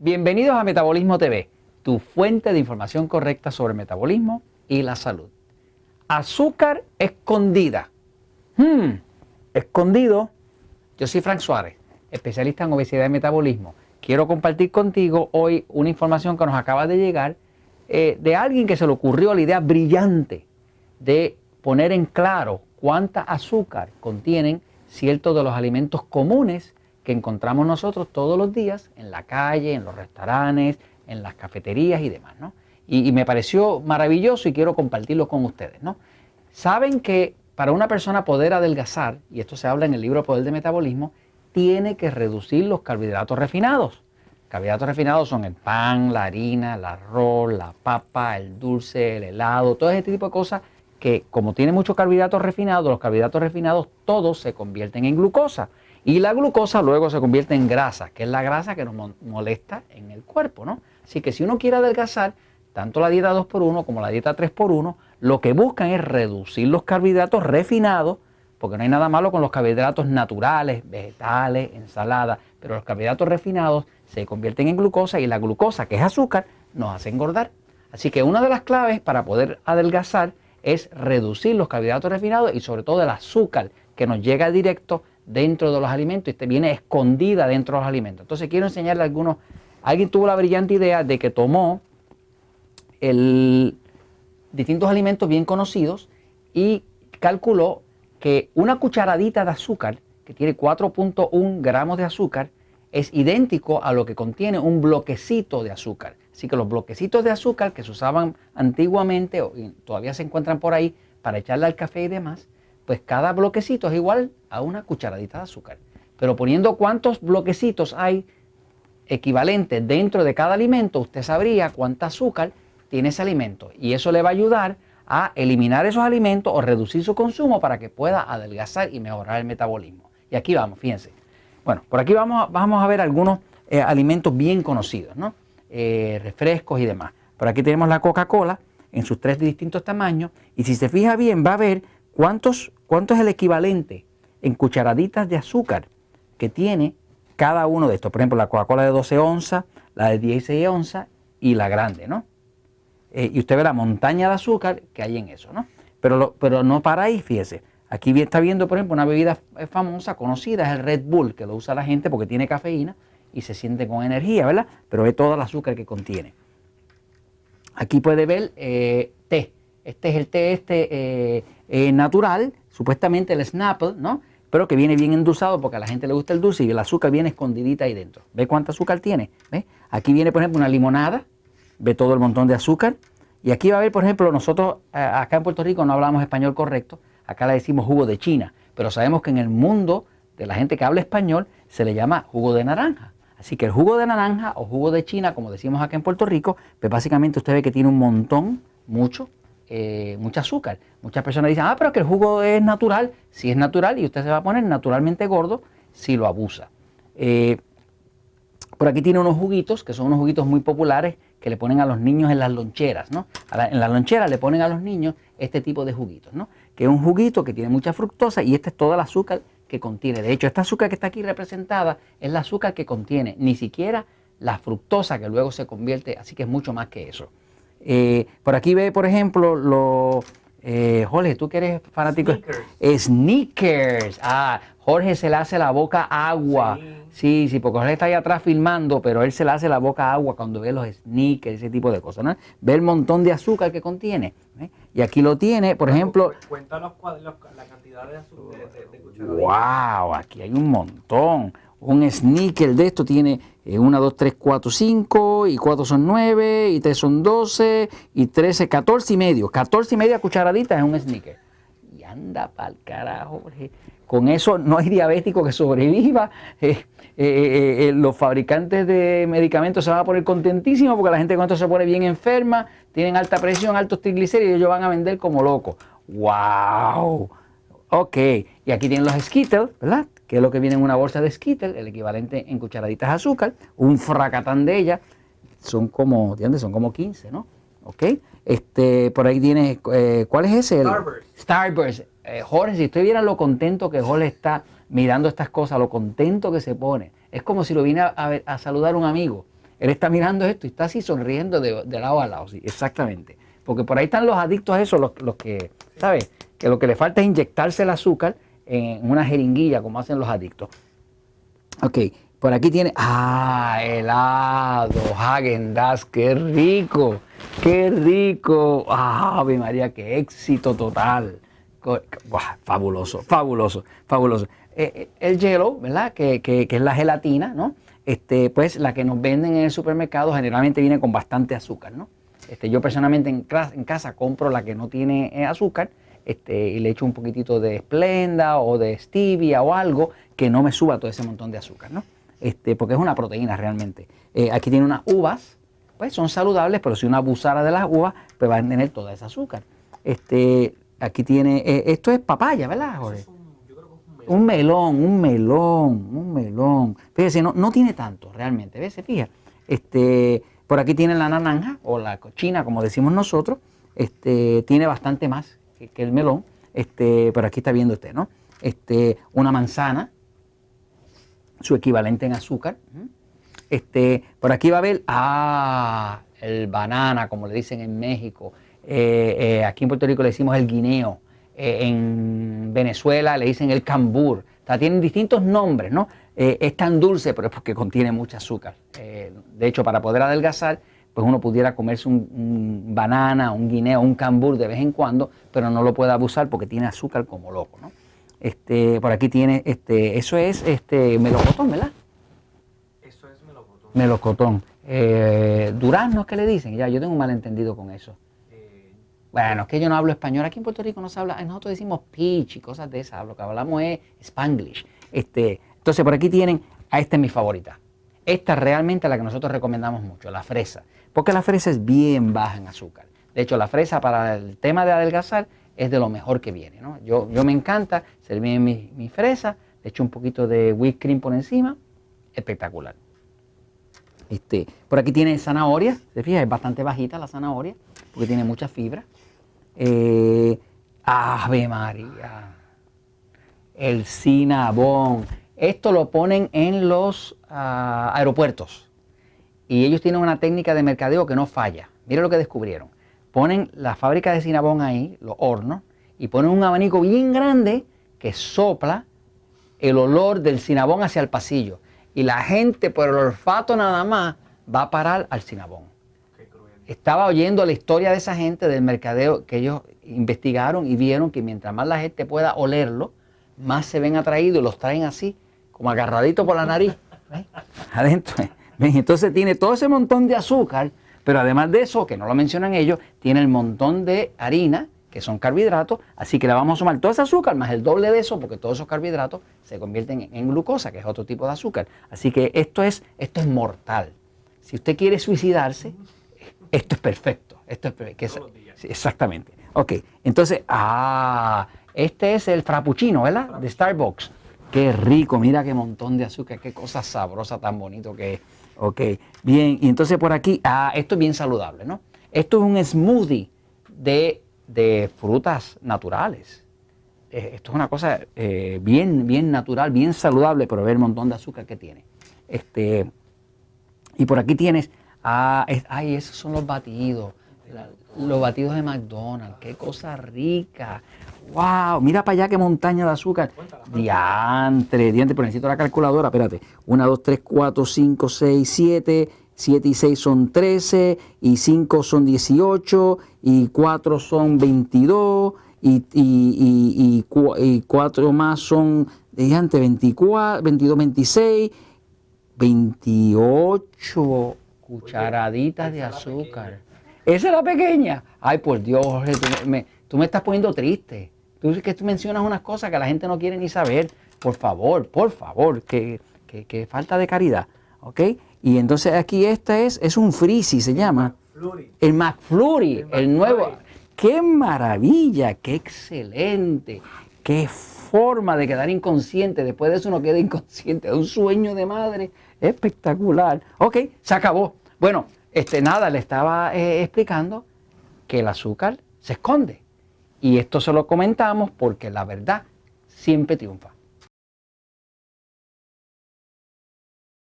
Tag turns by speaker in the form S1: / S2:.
S1: Bienvenidos a Metabolismo TV, tu fuente de información correcta sobre el metabolismo y la salud. Azúcar escondida. Escondido. Yo soy Frank Suárez, especialista en obesidad y metabolismo. Quiero compartir contigo hoy una información que nos acaba de llegar de alguien que se le ocurrió la idea brillante de poner en claro cuánta azúcar contienen ciertos de los alimentos comunes que encontramos nosotros todos los días en la calle, en los restaurantes, en las cafeterías y demás, ¿no? Y me pareció maravilloso y quiero compartirlo con ustedes, ¿no? Saben que para una persona poder adelgazar, y esto se habla en el libro Poder de Metabolismo, tiene que reducir los carbohidratos refinados. Carbohidratos refinados son el pan, la harina, el arroz, la papa, el dulce, el helado, todo ese tipo de cosas que como tiene muchos carbohidratos refinados, los carbohidratos refinados todos se convierten en glucosa. Y la glucosa luego se convierte en grasa, que es la grasa que nos molesta en el cuerpo, ¿no? Así que si uno quiere adelgazar, tanto la dieta 2x1 como la dieta 3x1, lo que buscan es reducir los carbohidratos refinados, porque no hay nada malo con los carbohidratos naturales, vegetales, ensaladas, pero los carbohidratos refinados se convierten en glucosa y la glucosa, que es azúcar, nos hace engordar. Así que una de las claves para poder adelgazar es reducir los carbohidratos refinados y sobre todo el azúcar que nos llega directo dentro de los alimentos y te viene escondida dentro de los alimentos. Entonces quiero enseñarle a algunos. Alguien tuvo la brillante idea de que tomó distintos alimentos bien conocidos y calculó que una cucharadita de azúcar, que tiene 4.1 gramos de azúcar, es idéntico a lo que contiene un bloquecito de azúcar. Así que los bloquecitos de azúcar que se usaban antiguamente y todavía se encuentran por ahí para echarle al café y demás, pues cada bloquecito es igual a una cucharadita de azúcar. Pero poniendo cuántos bloquecitos hay equivalentes dentro de cada alimento, usted sabría cuánta azúcar tiene ese alimento. Y eso le va a ayudar a eliminar esos alimentos o reducir su consumo para que pueda adelgazar y mejorar el metabolismo. Y aquí vamos, fíjense. Bueno, por aquí vamos a ver algunos alimentos bien conocidos, ¿no? Refrescos y demás. Por aquí tenemos la Coca-Cola en sus 3 distintos tamaños. Y si se fija bien, va a ver cuánto es el equivalente en cucharaditas de azúcar que tiene cada uno de estos. Por ejemplo, la Coca-Cola de 12 onzas, la de 16 onzas y la grande, ¿no? Y usted ve la montaña de azúcar que hay en eso, ¿no? Pero no para ahí, fíjese. Aquí está viendo, por ejemplo, una bebida famosa, conocida, es el Red Bull, que lo usa la gente porque tiene cafeína y se siente con energía, ¿verdad? Pero ve todo el azúcar que contiene. Aquí puede ver té. Este es el té natural, supuestamente el Snapple, ¿no? Pero que viene bien endulzado porque a la gente le gusta el dulce y el azúcar viene escondidita ahí dentro. ¿Ve cuánto azúcar tiene? ¿Ve? Aquí viene, por ejemplo, una limonada. Ve todo el montón de azúcar. Y aquí va a ver, por ejemplo, nosotros acá en Puerto Rico no hablamos español correcto. Acá le decimos jugo de China. Pero sabemos que en el mundo de la gente que habla español se le llama jugo de naranja. Así que el jugo de naranja o jugo de China, como decimos acá en Puerto Rico, pues básicamente usted ve que tiene un montón, mucho azúcar. Muchas personas dicen, pero que el jugo es natural. Sí es natural y usted se va a poner naturalmente gordo si lo abusa. Por aquí tiene unos juguitos, que son unos juguitos muy populares que le ponen a los niños en las loncheras, ¿no? En las loncheras le ponen a los niños este tipo de juguitos, ¿no? Que es un juguito que tiene mucha fructosa y este es todo el azúcar que contiene. De hecho, esta azúcar que está aquí representada es la azúcar que contiene, ni siquiera la fructosa que luego se convierte, así que es mucho más que eso. Por aquí ve, por ejemplo, Jorge, tú que eres fanático. Snickers. Jorge se le hace la boca agua. Sí, porque Jorge está ahí atrás filmando, pero él se le hace la boca agua cuando ve los Snickers, ese tipo de cosas, ¿no? Ve el montón de azúcar que contiene. Y aquí lo tiene, por ejemplo.
S2: Cuenta la cantidad de azúcar de cucharaditas.
S1: ¡Wow! Aquí hay un montón. Un Snicker de esto tiene 1, 2, 3, 4, 5, y 4 son 9, y 3 son 12, y 13, 14 y medio. 14 y media cucharaditas es un Snicker. Y anda pa'l carajo, Jorge. Con eso no hay diabético que sobreviva. Los fabricantes de medicamentos se van a poner contentísimos porque la gente con esto se pone bien enferma, tienen alta presión, altos triglicéridos y ellos van a vender como locos. ¡Wow! Ok, y aquí tienen los Skittles, ¿verdad? Que es lo que viene en una bolsa de Skittles, el equivalente en cucharaditas de azúcar, un fracatán de ellas, son como, ¿entiendes? Son como 15, ¿no? Ok, por ahí tienes, ¿cuál es ese? Starburst. Jorge, si usted viera lo contento que Jorge está mirando estas cosas, lo contento que se pone, es como si lo vine a saludar un amigo. Él está mirando esto y está así sonriendo de lado a lado, sí, exactamente. Porque por ahí están los adictos a eso, los que, ¿sabes? Que lo que le falta es inyectarse el azúcar en una jeringuilla, como hacen los adictos. Ok, por aquí tiene, helado, Häagen-Dazs, qué rico, qué rico. Ave María, qué éxito total. Buah, fabuloso, fabuloso, fabuloso. El hielo, ¿verdad? Que es la gelatina, ¿no? Pues la que nos venden en el supermercado generalmente viene con bastante azúcar, ¿no? Yo personalmente en casa compro la que no tiene azúcar, y le echo un poquitito de Splenda o de Stevia o algo que no me suba todo ese montón de azúcar, ¿no? Porque es una proteína realmente. Aquí tiene unas uvas, pues son saludables, pero si uno abusara de las uvas, pues va a tener toda esa azúcar. Aquí tiene, esto es papaya, ¿verdad, Jorge?
S2: Yo creo que es un melón.
S1: Un melón. Fíjese, no tiene tanto realmente, ¿ves? Se fija. Por aquí tiene la naranja o la cochina, como decimos nosotros. Tiene bastante más que el melón. Por aquí está viendo usted, ¿no? Una manzana, su equivalente en azúcar. Por aquí va a ver, el banana, como le dicen en México. Aquí en Puerto Rico le decimos el guineo. En Venezuela le dicen el cambur. O sea, tienen distintos nombres, ¿no? Es tan dulce, pero es porque contiene mucho azúcar. De hecho, para poder adelgazar, pues uno pudiera comerse un banana, un guineo, un cambur de vez en cuando, pero no lo puede abusar porque tiene azúcar como loco, ¿no? Por aquí tiene, eso es melocotón, ¿verdad?
S2: Eso es melocotón.
S1: Melocotón. Durazno, ¿qué le dicen? Ya, yo tengo un malentendido con eso. Bueno, es que yo no hablo español. Aquí en Puerto Rico no se habla, nosotros decimos peach y cosas de esas. Lo que hablamos es Spanglish. Entonces, por aquí tienen, esta es mi favorita. Esta realmente es la que nosotros recomendamos mucho, la fresa. Porque la fresa es bien baja en azúcar. De hecho, la fresa para el tema de adelgazar es de lo mejor que viene, ¿no? Yo me encanta servir mi fresa, le echo un poquito de whipped cream por encima. Espectacular. Por aquí tiene zanahoria. ¿Se fija? Es bastante bajita la zanahoria porque tiene mucha fibra. Ave María, el Cinnabon. Esto lo ponen en los aeropuertos y ellos tienen una técnica de mercadeo que no falla. Mira lo que descubrieron. Ponen la fábrica de Cinnabon ahí, los hornos, y ponen un abanico bien grande que sopla el olor del Cinnabon hacia el pasillo. Y la gente, por el olfato nada más, va a parar al Cinnabon. Estaba oyendo la historia de esa gente del mercadeo que ellos investigaron y vieron que mientras más la gente pueda olerlo, más se ven atraídos y los traen así, como agarraditos por la nariz. ¿Ves? Adentro. ¿Ves? Entonces tiene todo ese montón de azúcar, pero además de eso, que no lo mencionan ellos, tiene el montón de harina, que son carbohidratos, así que le vamos a sumar todo ese azúcar más el doble de eso, porque todos esos carbohidratos se convierten en glucosa, que es otro tipo de azúcar. Así que esto es mortal. Si usted quiere suicidarse, esto es perfecto. Esto es perfecto. Sí, exactamente. Ok, entonces, este es el frappuccino, ¿verdad? De Starbucks. Qué rico, mira qué montón de azúcar, qué cosa sabrosa tan bonito que es. Ok, bien, y entonces por aquí, esto es bien saludable, ¿no? Esto es un smoothie de frutas naturales. Esto es una cosa bien natural, bien saludable, pero ve el montón de azúcar que tiene. Y por aquí tienes, esos son los batidos. Los batidos de McDonald's, qué cosa rica. ¡Wow! Mira para allá qué montaña de azúcar. Diantre, pero necesito la calculadora, espérate. 1, 2, 3, 4, 5, 6, 7. 7 y 6 son 13, y 5 son 18, y 4 son 22, y 4 más son, diantre, 24, 22, 26, 28 cucharaditas de azúcar. ¿Esa es la pequeña? Ay, por Dios, Jorge, tú me estás poniendo triste. Tú mencionas unas cosas que la gente no quiere ni saber. Por favor, que falta de caridad, ¿ok? Y entonces aquí es un Freezy, se llama. El McFlurry, el nuevo. ¡Qué maravilla! ¡Qué excelente! ¡Qué forma de quedar inconsciente! Después de eso uno queda inconsciente. Es un sueño de madre espectacular. Ok, se acabó. Bueno, nada, le estaba explicando que el azúcar se esconde. Y esto se lo comentamos porque la verdad siempre triunfa.